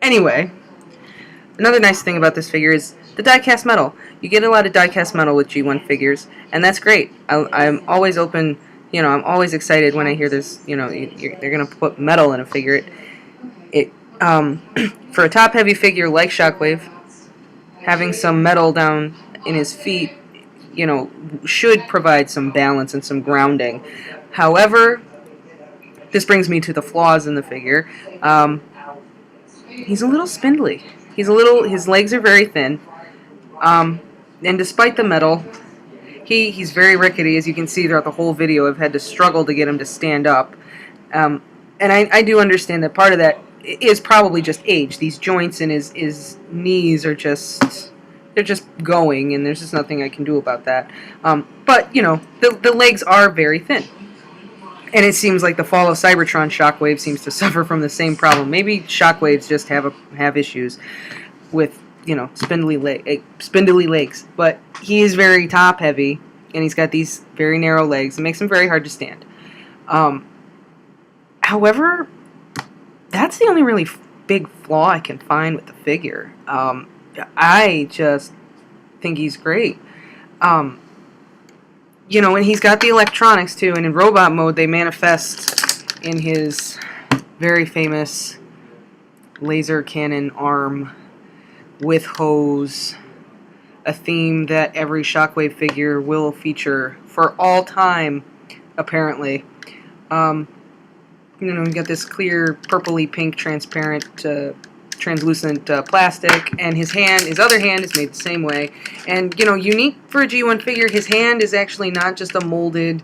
Anyway, another nice thing about this figure is the die-cast metal. You get a lot of die-cast metal with G1 figures, and that's great. I'm always open, I'm always excited when I hear this, they're going to put metal in a figure. For a top-heavy figure like Shockwave, having some metal down in his feet, should provide some balance and some grounding. However, this brings me to the flaws in the figure. He's a little spindly. His legs are very thin. And despite the metal, he's very rickety, as you can see throughout the whole video. I've had to struggle to get him to stand up. And I do understand that part of that is probably just age. These joints in his knees are they're just going, and there's just nothing I can do about that. But, the legs are very thin. And it seems like the fall of Cybertron Shockwave seems to suffer from the same problem. Maybe Shockwaves just have issues with, spindly legs. But he is very top heavy, and he's got these very narrow legs. It makes him very hard to stand. However, that's the only really big flaw I can find with the figure. I just think he's great. And he's got the electronics too, and in robot mode they manifest in his very famous laser cannon arm with hose, a theme that every Shockwave figure will feature for all time, apparently. We've got this clear purpley pink transparent translucent plastic, and his other hand is made the same way. And unique for a G1 figure, his hand is actually not just a molded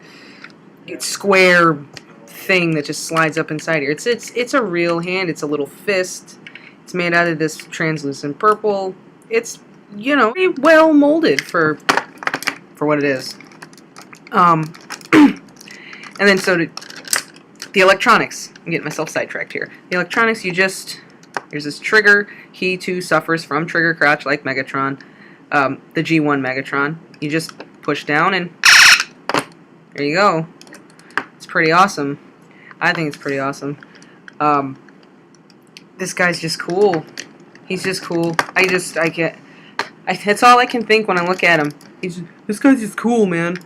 square thing that just slides up inside here. It's a real hand. It's a little fist. It's made out of this translucent purple. It's pretty well molded for what it is. And then the electronics. I'm getting myself sidetracked here. The electronics, here's this trigger. He too suffers from trigger crotch like Megatron, the G1 Megatron. You just push down and there you go. It's pretty awesome. I think it's pretty awesome. This guy's just cool. He's just cool. That's all I can think when I look at him. This guy's just cool, man.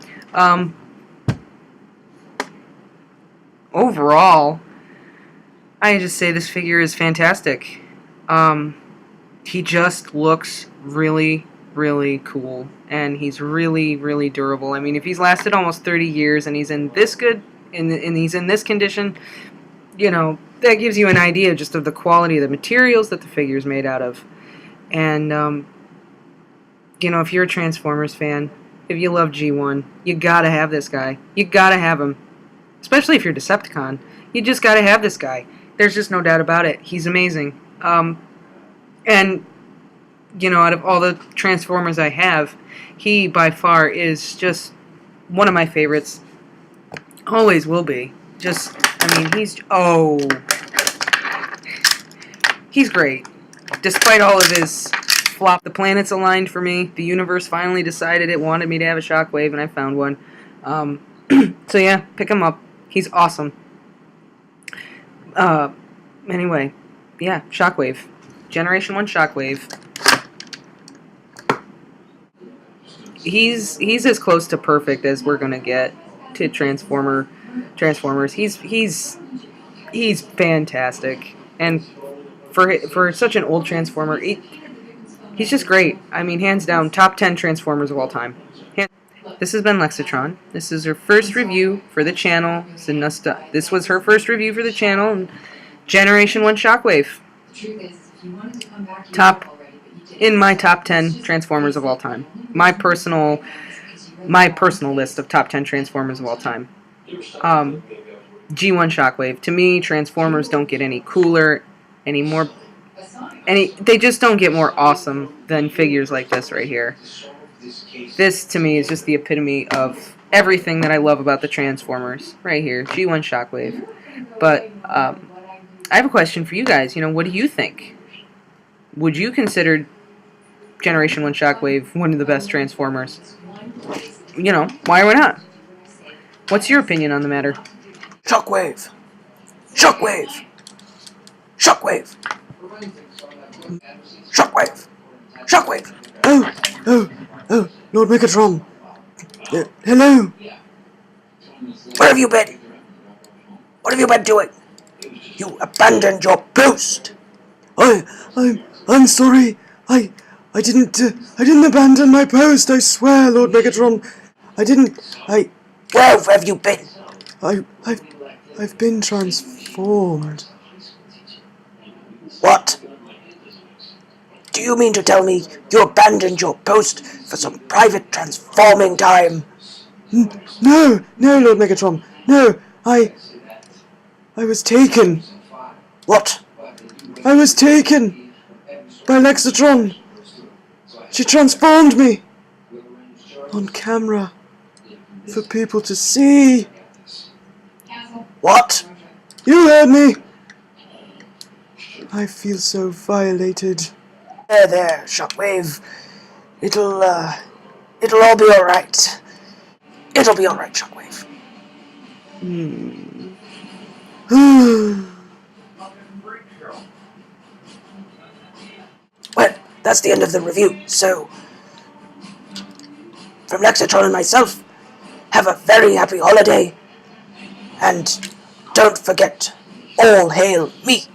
Overall, I just say this figure is fantastic. He just looks really, really cool, and he's really, really durable. I mean, if he's lasted almost 30 years and he's in this good, and he's in this condition, that gives you an idea just of the quality of the materials that the figure's made out of. And, if you're a Transformers fan, if you love G1, you gotta have this guy. You gotta have him. Especially if you're Decepticon. You just gotta have this guy. There's just no doubt about it. He's amazing. And, out of all the Transformers I have, he by far is just one of my favorites. Always will be. He's great. Despite all of his flop, the planets aligned for me. The universe finally decided it wanted me to have a Shockwave, and I found one. So yeah, pick him up. He's awesome. Anyway, yeah, Shockwave. Generation 1 Shockwave. He's as close to perfect as we're gonna get to Transformers. He's fantastic. And for such an old Transformer, he's just great. I mean, hands down, top 10 Transformers of all time. This has been Lexitron. This is her first review for the channel. This was her first review for the channel. Generation 1 Shockwave. In my top 10 Transformers of all time. My personal list of top 10 Transformers of all time. G1 Shockwave. To me, Transformers don't get any cooler, they just don't get more awesome than figures like this right here. This, to me, is just the epitome of everything that I love about the Transformers. Right here, G1 Shockwave. But, I have a question for you guys. What do you think? Would you consider Generation 1 Shockwave one of the best Transformers? Why or why not? What's your opinion on the matter? Shockwave! Shockwave! Shockwave! Shockwave! Shockwave! Oh, Lord Megatron. Hello. Where have you been? What have you been doing? You abandoned your post. I'm sorry. I didn't abandon my post. I swear, Lord Megatron. Where have you been? I've been transformed. What? Do you mean to tell me you abandoned your post for some private transforming time? No, Lord Megatron. No, I was taken. What? I was taken by Lexatron. She transformed me on camera for people to see. What? You heard me. I feel so violated. There, Shockwave. It'll all be alright. It'll be alright, Shockwave. Well, that's the end of the review, so from Lexatron and myself, have a very happy holiday, and don't forget, all hail me!